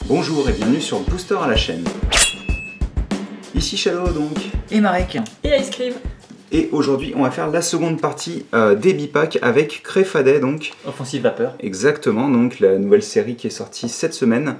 Bonjour et bienvenue sur Booster à la chaîne. Ici Shadow donc. Et Marek. Et Ice Cream. Et aujourd'hui on va faire la seconde partie des bipacks avec Créfadet donc. Offensive Vapeur. Exactement, donc la nouvelle série qui est sortie cette semaine.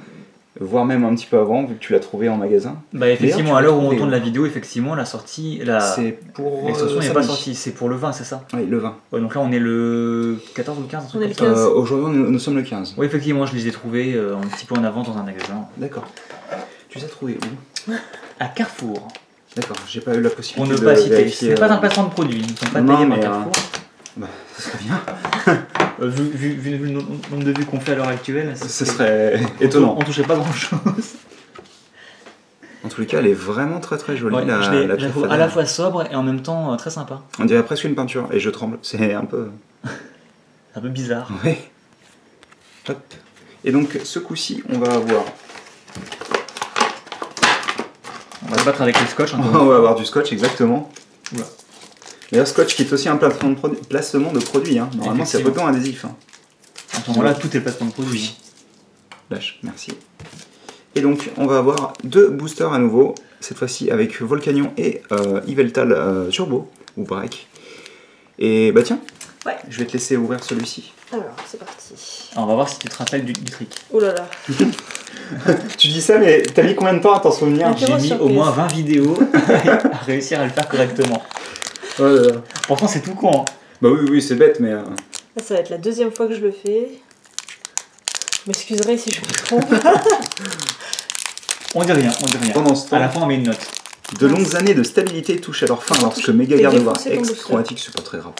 Voire même un petit peu avant vu que tu l'as trouvé en magasin. Bah effectivement, à l'heure où on tourne la vidéo, effectivement la sortie... C'est pour... L'extension n'est pas sortie, c'est pour le 20, c'est ça? Oui, le 20. Ouais, donc là on est le 14 ou le 15, un truc On est le comme ça. 15. Aujourd'hui nous sommes le 15. Oui, effectivement, je les ai trouvés un petit peu en avance dans un magasin. D'accord. Tu les as trouvés où? À Carrefour. D'accord, j'ai pas eu la Pour possibilité ne de pas citer, vérifier, ce n'est pas un placement de produit, ils ne sont pas Non, payés par mais, Carrefour. Bah, ça serait bien. Vu le nombre de vues qu'on fait à l'heure actuelle, Ce serait étonnant. On touchait pas grand chose. En tous les cas, elle est vraiment très très jolie, Ouais, la je la trouve Créfadet. à la fois sobre et en même temps très sympa. On dirait presque une peinture, et je tremble. C'est un peu... Un peu bizarre. Ouais. Hop. Et donc, ce coup-ci, on va avoir... On va se battre avec le scotch. On va avoir du scotch, exactement. Oula. D'ailleurs, scotch qui est aussi un placement de produit. Hein. Normalement, c'est Effectivement. autant adhésif. Hein. À ce moment-là, tout est placement de produit. Lâche, merci. Et donc, on va avoir deux boosters à nouveau. Cette fois-ci avec Volcanion et Yveltal Turbo, ou Break. Et bah tiens, Ouais. je vais te laisser ouvrir celui-ci. Alors, c'est parti. Alors, on va voir si tu te rappelles du trick. Oh là là. Tu dis ça, mais t'as mis combien de temps à t'en souvenir? Ok. J'ai mis surprise. au moins 20 vidéos à réussir à le faire correctement. Oh là là. Pourtant, c'est tout con. Hein. Bah oui, oui, c'est bête, mais... Là, ça va être la deuxième fois que je le fais. Je m'excuserai si je me trompe. On dit rien, on dit rien. Pendant ce À la temps, fin, on met une note. de longues années de stabilité touchent à leur fin lorsque Mega Et Gardevoir défoncer ton X chromatique, c'est pas très grave,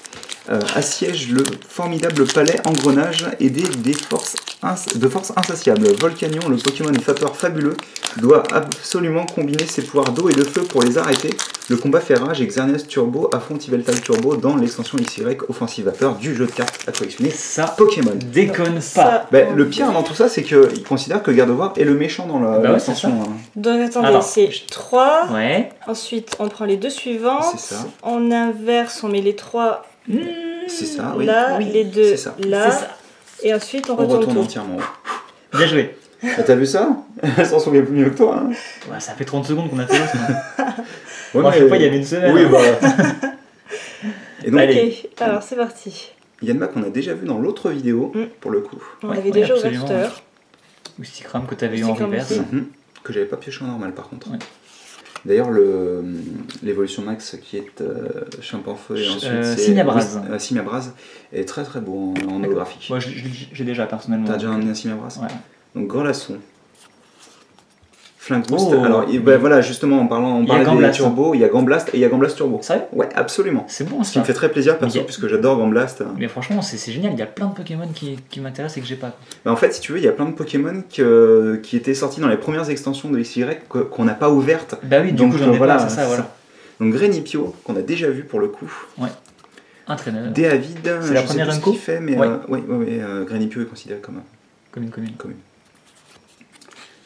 assiège le formidable palais engrenage aidé de forces insatiables. Volcanion, le Pokémon vapeur fabuleux, doit absolument combiner ses pouvoirs d'eau et de feu pour les arrêter. Le combat fait rage et Xerneas Turbo affronte Yveltal Turbo dans l'extension XY Offensive Vapeur du jeu de cartes à collectionner Ça Pokémon. déconne pas. Ça, Bah, le pire dans tout ça, c'est qu'il considère que Gardevoir est le méchant dans ouais, l'extension. c'est Hein. Donc attendez, Alors. c'est 3. Ouais. Ensuite, on prend les deux suivantes. C'est ça. On inverse, on met les 3 C'est ça, oui. là, Oui, les 2 c'est ça. là. C'est ça. Et ensuite, on On retourne retourne tout. entièrement. Bien joué. Ah, t'as vu ça? Elle s'en souvient plus mieux que toi. Hein. Ouais, ça fait 30 secondes qu'on a fait l'autre. Ouais, Moi, je sais pas, il y avait une semaine. Oui, hein. bah. Et donc, Allez. Ok, alors c'est parti. Yanma qu'on a déjà vu dans l'autre vidéo, pour le coup, On Ouais, avait ouais, déjà ouvert absolument. tout à l'heure. Ou Sticram que t'avais eu en Sticram reverse. aussi. que j'avais pas pioché en normal par contre. Ouais. D'ailleurs, l'évolution max qui est Champinfeu et ensuite c'est Simiabras. Simiabras est très très beau en D'accord. holographique. Moi, j'ai déjà personnellement. T'as déjà un Simiabras? Ouais. Donc Grelasson. Flingue Boost. Oh. Alors bah, voilà, justement, on parlait des Gamblast. turbos, il y a Gamblast et il y a Gamblast Turbo. Sérieux? Ouais, absolument. C'est bon Ce qui ça. me fait très plaisir perso, Mais- puisque j'adore Gamblast. Mais franchement, c'est génial. Il y a plein de Pokémon qui m'intéressent et que j'ai pas. Bah, en fait, si tu veux, il y a plein de Pokémon qui étaient sortis dans les premières extensions de XY qu'on n'a pas ouvertes. Bah oui, du Donc coup, j'en ai voilà, pas, c'est ça, voilà. Donc Grenipio, qu'on a déjà vu pour le coup. Un traîneur. Déavid, C'est la je sais première plus ce Unco qu'il fait, mais Ouais. Grenipio est considéré comme Comme une commune. commune.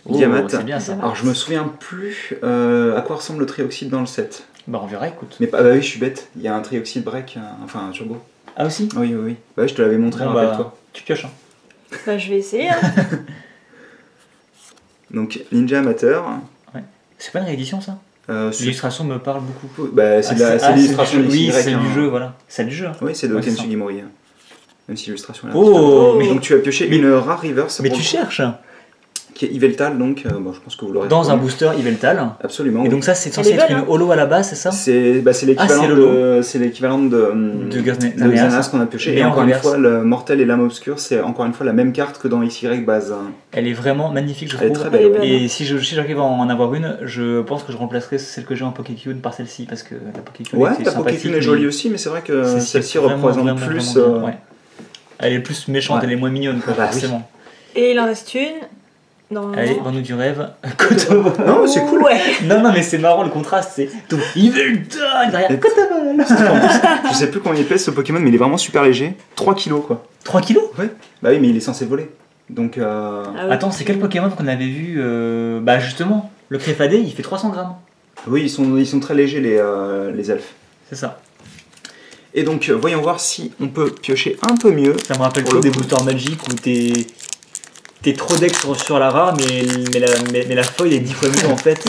Oh, Diamant. c'est bien ça. Alors je me souviens plus à quoi ressemble le trioxyde dans le set. Bah on verra, écoute. Mais bah oui, je suis bête, il y a un trioxyde break, enfin un turbo. Ah aussi? Oui, oui, oui. Bah, je te l'avais montré, Bon, rappelle-toi. tu pioches. Hein. Bah, je vais essayer. Hein. Donc Ninja Amateur. C'est pas une réédition ça? C'est L'illustration me parle beaucoup. bah, c'est l'illustration du de jeu. Oui, XY. c'est hein. du jeu, voilà. C'est du jeu. Hein. Oui, c'est de Ouais, Ken c'est ça. Sugimori. Même si l'illustration est Oh, mais- Donc tu as pioché une rare reverse. Mais pour tu le coup, cherches qui est Yveltal, donc bon, je pense que vous l'aurez dans un reconnu. booster Yveltal. Absolument. Et oui. donc ça, c'est Elle censé est être belle, une hein. holo à la base, c'est ça? C'est l'équivalent c'est le de Xerneas. Xerneas qu'on a pioché. Mais Et en encore une reverse. fois, le Mortel et l'âme obscure, c'est encore une fois la même carte que dans XY base. Elle est vraiment magnifique, je Elle est trouve. très belle. Elle est belle. Et si j'arrive à en avoir une, je pense que je remplacerai celle que j'ai en Pokécune par celle-ci parce que la Pokécune Ouais, était la sympathique, Pokécune est mais jolie aussi, mais c'est vrai que c'est celle-ci vraiment, représente vraiment, plus. vraiment bien, ouais. Elle est plus méchante, Ouais. elle est moins mignonne, quoi, Bah oui. forcément. Et il en reste une. Normalement. Allez, vends-nous du rêve. Kotomo. Non, mais c'est cool. Ouais. Non, mais c'est marrant le contraste, c'est tout. Yveltal derrière. Et- Kotomo. Je sais plus combien il pèse ce Pokémon, mais il est vraiment super léger. 3 kilos quoi. 3 kilos. Ouais. Bah oui, mais il est censé voler. Donc. Ah oui. Attends, c'est quel Pokémon qu'on avait vu Bah justement, le Créfadet, il fait 300 grammes. Oui, ils sont très légers les elfes. C'est ça. Et donc, voyons voir si on peut piocher un peu mieux. Ça me rappelle Pour trop le des coup. boosters magiques où t'es t'es trop deck sur la rare, mais la foil est 10 fois mieux en fait.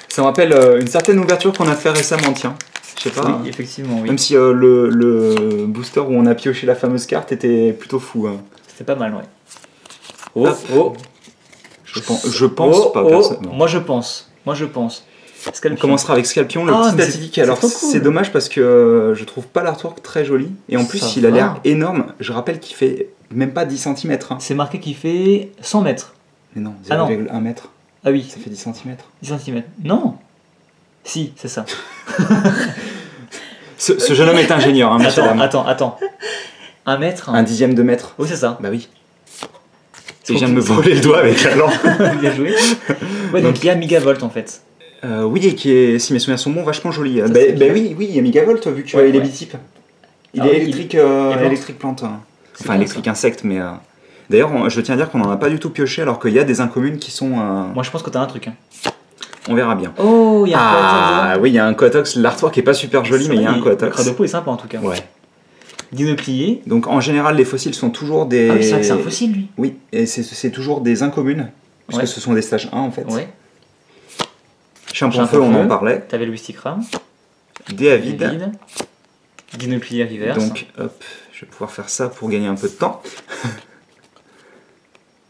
Ça me rappelle une certaine ouverture qu'on a fait récemment, tiens. Je sais pas. Oui, effectivement, oui. Même si le booster où on a pioché la fameuse carte était plutôt fou. Hein. C'était pas mal, ouais. Oh, Hop. oh. Je pense pas, personnellement. Moi je pense. On commencera avec Scalpion, le petit Datydic. Alors trop cool. c'est dommage parce que je trouve pas l'artwork très joli. Et en plus Ça il a va. l'air énorme. Je rappelle qu'il fait même pas 10 cm. Hein. C'est marqué qu'il fait 100 mètres. Mais non, Ah non. 0,1 mètre. Ah oui, Ça fait 10 cm. 10 cm. Non. Si, c'est ça. Ce jeune homme est ingénieur, hein, monsieur dame. Attends. 1 mètre. Un dixième de mètre. Oui, c'est ça. Bah oui. Et je viens de me voler le doigt avec la lampe. Bien joué. Ouais, donc il y a Megavolt en fait. Oui, et qui est, si mes souvenirs sont bons, vachement joli. Ça, Bah c'est bien. oui, il y a Megavolt vu qu'il Ouais, est ouais. bitype. Il Ah est oui, électrique, plante. électrique plante. Hein. C'est Enfin, bien, électrique insecte, mais. D'ailleurs, je tiens à dire qu'on n'en a pas du tout pioché alors qu'il y a des incommunes qui sont. Moi je pense que t'as un truc. Hein. On verra bien. Oh, il y a Ah oui, il y a un Coatox. L'artwork est pas super joli, mais il y a un Le Coatox. Cradopo est sympa en tout cas. Ouais. Dinoplié. Donc en général, les fossiles sont toujours des. Ah oui, c'est vrai que c'est un fossile lui. Oui, et c'est toujours des incommunes. Parce Ouais. que ce sont des stages 1 en fait. Ouais. Chimpanfeu, on en parlait. T'avais le Wistikram. Des avides. Vide. Dinoplié reverse. Donc hop, je vais pouvoir faire ça pour gagner un peu de temps.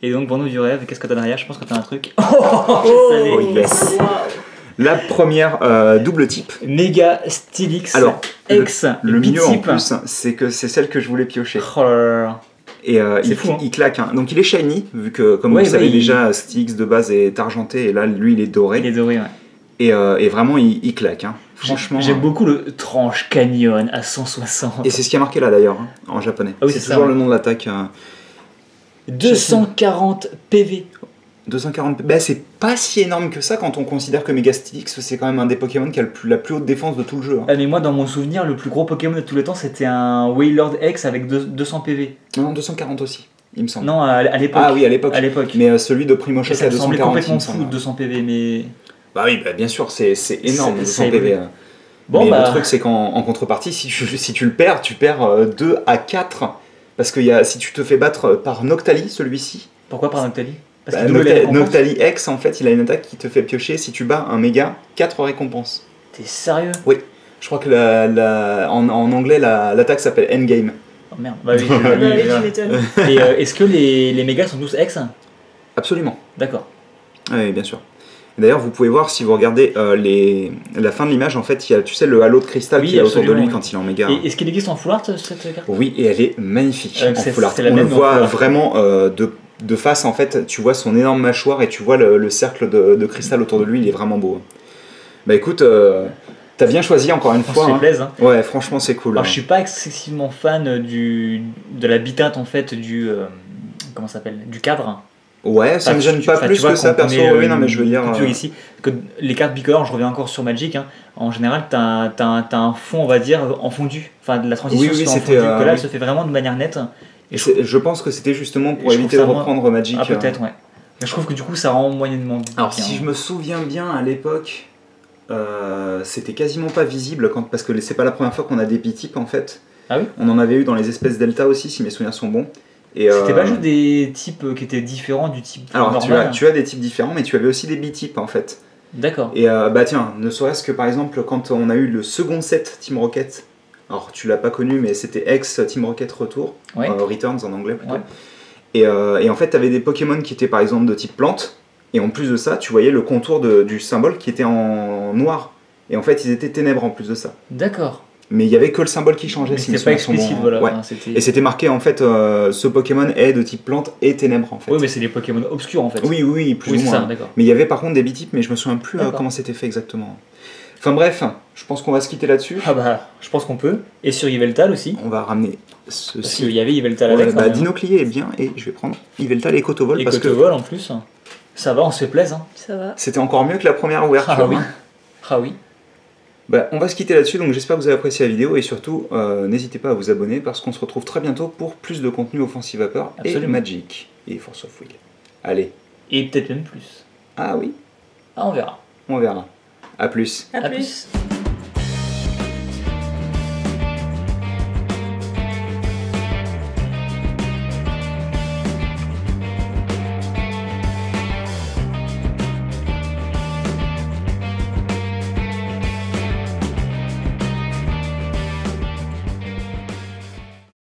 Et donc Bandeau du rêve, qu'est-ce que t'as derrière? Je pense que t'as un truc. Oh, Oh, je savais. yes. Waouh. La première double type. Méga Stylix. Alors, X. Le mieux en Bitype. plus, c'est que c'est celle que je voulais piocher. Oh là là. Et C'est il, fou, hein. il claque. Hein. Donc il est shiny, vu que comme Ouais, vous le savez ouais, déjà, Styx de base est argenté, et là lui il est doré. Il est doré, ouais. Et vraiment il claque. Hein. Franchement. J'aime beaucoup le Tranche Canyon à 160. Et c'est ce qui a marqué là d'ailleurs, hein, en japonais. Ah oui, c'est c'est ça, toujours ouais. le nom de l'attaque. 240 PV. 240. Bah, c'est pas si énorme que ça quand on considère que Megastylix c'est quand même un des Pokémon qui a la plus haute défense de tout le jeu. Hein. Ah, mais moi, dans mon souvenir, le plus gros Pokémon de tous les temps, c'était un Wailord X avec 200 PV. Non, 240 aussi, il me semble. Non, à l'époque. Ah oui, à l'époque. À l'époque. Mais celui de Primoshek Ça à me semblait 240, il complètement me fou, semble. 200 PV, mais... Bah oui, bah, bien sûr, c'est énorme, C'est 200 PV. Bon, mais bah... le truc, c'est qu'en contrepartie, si tu le perds, tu perds 2 à 4. Parce que si tu te fais battre par Noctali, celui-ci, Pourquoi par Noctali? Parce bah, qu'il double les récompenses. Noctali X, en fait, il a une attaque qui te fait piocher, si tu bats un méga, 4 récompenses. T'es sérieux? Je crois que en anglais, l'attaque s'appelle Endgame. Oh merde. Bah oui, Bah oui, déjà. tu m'étonnes. Et est-ce que les mégas sont tous X? Absolument. D'accord. Oui, bien sûr. D'ailleurs, vous pouvez voir, si vous regardez la fin de l'image, en fait, il y a, tu sais, le halo de cristal Oui, qu'il y a autour de absolument, lui oui. quand il est en méga. Et est-ce qu'il existe en full art cette carte? Oui, et elle est magnifique en C'est full art. la On le même en voit full art. vraiment de face, en fait, tu vois son énorme mâchoire et tu vois le cercle de cristal autour de lui, il est vraiment beau. Bah écoute, t'as bien choisi encore une On fois. se fait Hein. plaisir. Hein. Ouais, franchement, c'est cool. Alors, je suis pas excessivement fan de l'habitat en fait comment ça s'appelle, du cadre. Ouais, ça me gêne pas plus que ça, perso. Oui, non, mais je veux dire. Ici, que les cartes bicolores, je reviens encore sur Magic. Hein, en général, t'as un fond, on va dire, en fondu. Enfin, de la transition Oui, se fait en c'était, fondu. Que là, elle oui. se fait vraiment de manière nette. Et Je pense que c'était justement pour je éviter trouve de ça reprendre Magic. Ah, peut-être, ouais. Mais je trouve que du coup, ça rend moyennement bien. Alors, si je me souviens bien, à l'époque, c'était quasiment pas visible parce que c'est pas la première fois qu'on a des bitypes en fait. Ah oui. On en avait eu dans les espèces Delta aussi, si mes souvenirs sont bons. Et, C'était pas juste des types qui étaient différents du type alors, normal. tu as des types différents, mais tu avais aussi des bitypes en fait. D'accord. Et bah tiens, ne serait-ce que par exemple, quand on a eu le second set Team Rocket, alors tu l'as pas connu, mais c'était ex Team Rocket Retour, Ouais. Returns en anglais plutôt. Ouais. Et en fait, tu avais des Pokémon qui étaient par exemple de type plante, et en plus de ça, tu voyais le contour du symbole qui était en noir. Et en fait, ils étaient ténèbres en plus de ça. D'accord. Mais il y avait que le symbole qui changeait. Mais si mes c'était pas souvenirs sont explicite, bons. voilà. Ouais. Enfin, c'était- Et c'était marqué en fait, ce Pokémon est de type plante et ténèbres en fait. Oui, mais c'est des Pokémon obscurs en fait. Oui, oui, plus Oui, ou c'est moins. ça, d'accord. Mais il y avait par contre des bitypes, mais je me souviens plus D'accord. comment c'était fait exactement. Enfin bref, je pense qu'on va se quitter là-dessus. Ah bah, je pense qu'on peut. Et sur Yveltal aussi. On va ramener Parce ceci. qu'il y avait Yveltal Ouais, avec. bah, quand même. Dinoclier est bien, et je vais prendre Yveltal et Cotovol Et parce que Cotevol en plus. Ça va, on se fait plaisir. Hein. Ça va. c'était encore mieux que la première ouverture. Ah oui. hein. Ah oui. Bah, on va se quitter là-dessus, donc j'espère que vous avez apprécié la vidéo et surtout n'hésitez pas à vous abonner parce qu'on se retrouve très bientôt pour plus de contenu Offensive Vapeur et Absolument. Magic et Force of Will. Allez, Et peut-être même plus. ah oui, Ah, on verra. on verra. A plus. À À plus. plus.